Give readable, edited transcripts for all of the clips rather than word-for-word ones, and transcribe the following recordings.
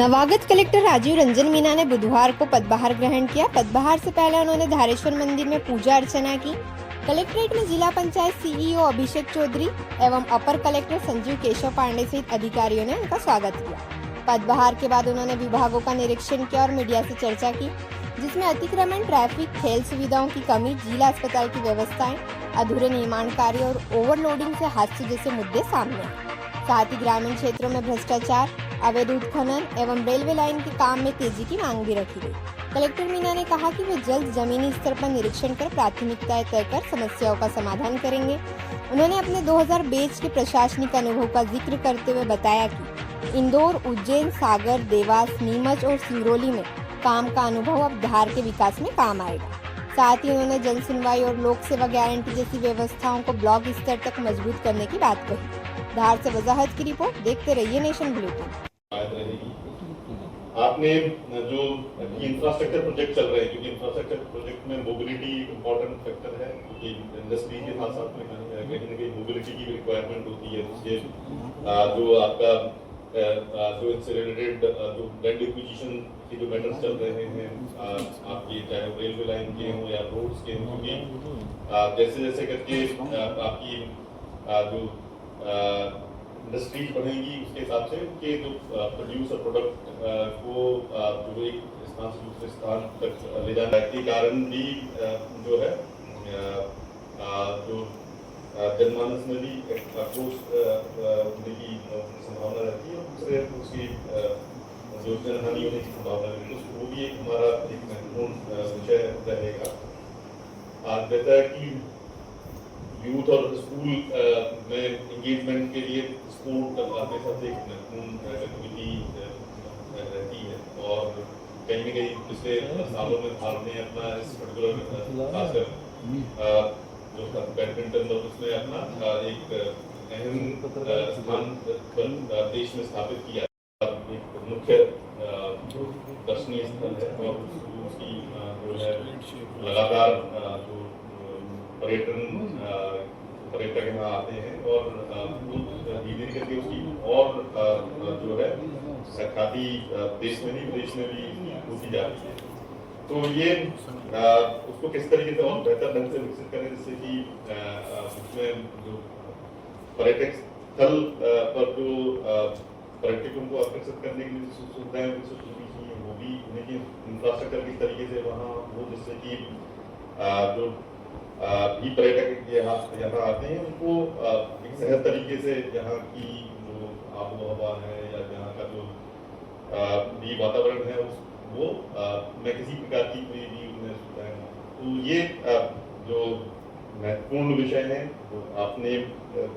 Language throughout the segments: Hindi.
नवागत कलेक्टर राजीव रंजन मीना ने बुधवार को पदभार ग्रहण किया। पदभार से पहले उन्होंने धारेश्वर मंदिर में पूजा अर्चना की। कलेक्ट्रेट में जिला पंचायत सीईओ अभिषेक चौधरी एवं अपर कलेक्टर संजीव केशव पांडे सहित अधिकारियों ने उनका स्वागत किया। पदभार के बाद उन्होंने विभागों का निरीक्षण किया और मीडिया से चर्चा की, जिसमें अतिक्रमण, ट्रैफिक, खेल सुविधाओं की कमी, जिला अस्पताल की व्यवस्थाएं, अधूरे निर्माण कार्य और ओवरलोडिंग से हादसों जैसे मुद्दे सामने आए। साथ ही ग्रामीण क्षेत्रों में भ्रष्टाचार, अवैध उत्खनन एवं रेलवे लाइन के काम में तेजी की मांग भी रखी गई। कलेक्टर मीना ने कहा कि वे जल्द जमीनी स्तर पर निरीक्षण कर प्राथमिकताएं तय कर समस्याओं का समाधान करेंगे। उन्होंने अपने 2000 बैच के प्रशासनिक अनुभव का जिक्र करते हुए बताया कि इंदौर, उज्जैन, सागर, देवास, नीमच और सिंगरौली में काम का अनुभव अब धार के विकास में काम आएगा। साथ ही उन्होंने जन सुनवाई और लोक सेवा गारंटी जैसी व्यवस्थाओं को ब्लॉक स्तर तक मजबूत करने की बात कही। धार से वजाहत की रिपोर्ट देखते रहिए नेशन बुलेटिन। आपने जो इंफ्रास्ट्रक्चर प्रोजेक्ट चल रहे हैं, क्योंकि इंफ्रास्ट्रक्चर प्रोजेक्ट में मोबिलिटी एक इम्पोर्टेंट फैक्टर है, क्योंकि इंडस्ट्री के साथ साथ में कहीं न कहीं मोबिलिटी की भी रिक्वायरमेंट होती है। उसके जो आपका जो इससे रिलेटेड जो लैंड एक्विजिशन के जो मैटर्स चल रहे हैं, आपकी चाहे रेलवे लाइन के हों या रोड्स के हों, क्योंकि जैसे जैसे करके आपकी जो इंडस्ट्रीज बढ़ेंगी उसके हिसाब से उनके जो प्रोड्यूस और प्रोडक्ट को जो एक स्थान से दूसरे स्थान तक ले जाने के कारण भी जो है जो जनमानस में भी आक्रोश होने की संभावना रहती है और दूसरे उसकी जो जनहानि होने की संभावना रहती है, तो वो भी एक हमारा एक महत्वपूर्ण विषय रहेगा। आज कहता है कि यूथ और स्कूल में एंगेजमेंट के लिए स्पोर्ट अपने साथ एक महत्वपूर्ण गतिविधि रहती है और कहीं न कहीं पिछले सालों में भारत ने अपना इस पर्टिकुलर खासकर जो बैडमिंटन और उसमें अपना एक अहम स्थान देश में स्थापित किया। एक मुख्य दर्शनीय स्थल है और उसकी जो है लगातार जो पर्यटक यहाँ आते हैं और धीरे धीरे करके उसकी और जो है ख्याति देश में भी विदेश में भी होती जा रही है। तो ये उसको किस तरीके से और बेहतर ढंग से विकसित करें, जिससे कि उसमें जो पर्यटक स्थल पर जो पर्यटकों को आकर्षित करने के लिए सुविधाएं विकसित होनी चाहिए, वो भी उनकी इंफ्रास्ट्रक्चर किस तरीके से वहाँ हो, जिससे कि जो भी पर्यटक यहाँ आते हैं उनको एक सहज तरीके से यहाँ की जो आबोहवा है या यहाँ का जो भी वातावरण है वो मैं किसी प्रकार की कोई भी उन्हें सुविधाएं ना। तो ये जो महत्वपूर्ण विषय है वो आपने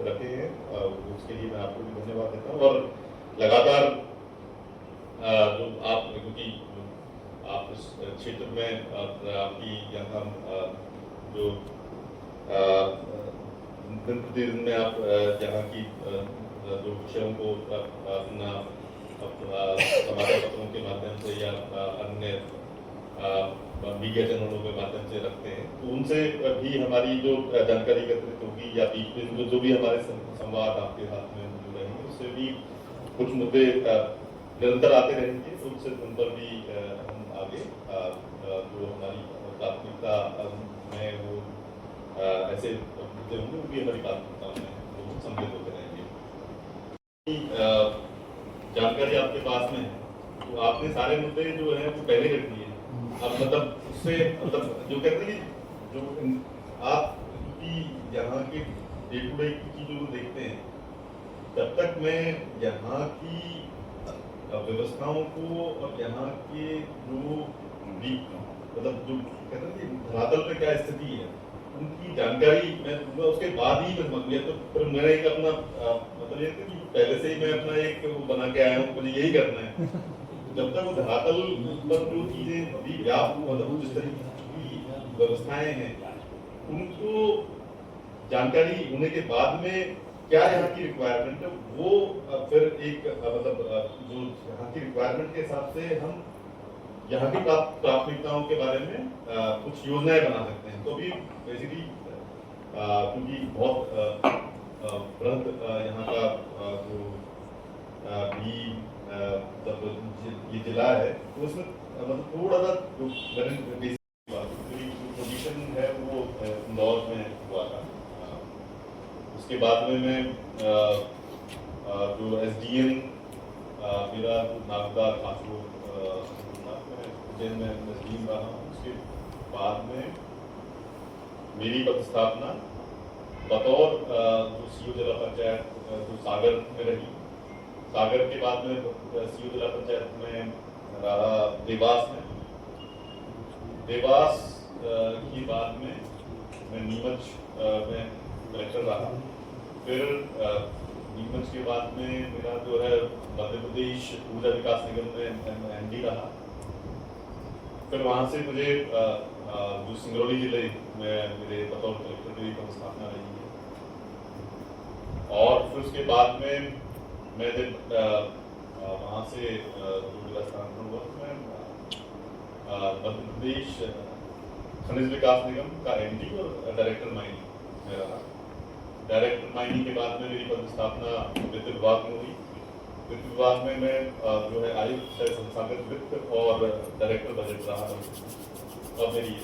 रखे हैं, उसके लिए मैं आपको भी धन्यवाद देता हूँ। और लगातार जो आप, क्योंकि आप इस क्षेत्र में आपकी यहाँ जो दिन प्रतिदिन में आप यहाँ की जो विषयों को अपना समाचार पत्रों के माध्यम से या अन्य मीडिया चैनलों के माध्यम से रखते हैं, तो उनसे भी हमारी जो जानकारी एकत्रित होगी या बीच में जो भी हमारे संवाद आपके हाथ में जो रहेंगे, उससे भी कुछ मुद्दे निरंतर आते रहेंगे, तो उससे उन पर भी हम आगे जो हमारी प्राथमिकता में वो ऐसे मुद्दे होंगे, वो भी हमारी प्राथमिकता में वो सम्मिलित होते रहेंगे। जानकारी आपके पास में है, तो आपने सारे मुद्दे जो है वो पहले रख दिए। अब मतलब उससे मतलब जो कहते हैं जो आप क्योंकि यहाँ के डे टू डे की चीजों को देखते हैं, तब तक मैं यहाँ की व्यवस्थाओं को और यहाँ के जो मतलब जो कहते हैं धरातल पे क्या स्थिति है उनकी जानकारी मैं दूंगा, उसके बाद ही मैं समझ गया। तो फिर मेरा एक अपना मतलब ये कि पहले से ही मैं अपना एक वो बना के आया हूँ, मुझे यही करना है। जब तक वो धरातल पर जो चीजें अभी व्याप्त मतलब जिस तरीके की व्यवस्थाएं हैं उनको जानकारी होने के बाद में क्या यहाँ की रिक्वायरमेंट है, वो फिर एक मतलब जो यहाँ की रिक्वायरमेंट के हिसाब से हम यहाँ की प्राथमिकताओं के बारे में कुछ योजनाएं बना सकते हैं। तो अभी बेसिकली क्योंकि बहुत बृहद यहाँ का जो भी मतलब ये जिला है तो उसमें मतलब थोड़ा सा जो मेरी पोजीशन है वो इंदौर में हुआ था। उसके बाद में मैं जो SDM मेरा नागदा खासपुर मैं उज्जैन में SDM रहा हूँ। उसके बाद में मेरी पदस्थापना बतौर जो सीओ जिला पंचायत जो सागर में रही। सागर के बाद में सीओ जिला पंचायत में रहा देवास में। देवास के बाद में मैं नीमच में कलेक्टर रहा। फिर नीमच के बाद में मेरा जो है मध्य प्रदेश ऊर्जा विकास निगम में MD रहा। फिर वहाँ से मुझे जो सिंगरौली जिले में मेरे बतौर कलेक्टर की पदस्थापना रही है। और फिर उसके बाद में मैं जब वहाँ से जो मेरा स्थानांतरण हुआ तो मैं मध्य प्रदेश खनिज विकास निगम का MD और डायरेक्टर माइनिंग में रहा। डायरेक्टर माइनिंग के बाद में मेरी पदस्थापना वित्त विभाग में हुई। वित्त विभाग में मैं जो है आयुक्त संस्थागत वित्त और डायरेक्टर बजट रहा। अब मेरी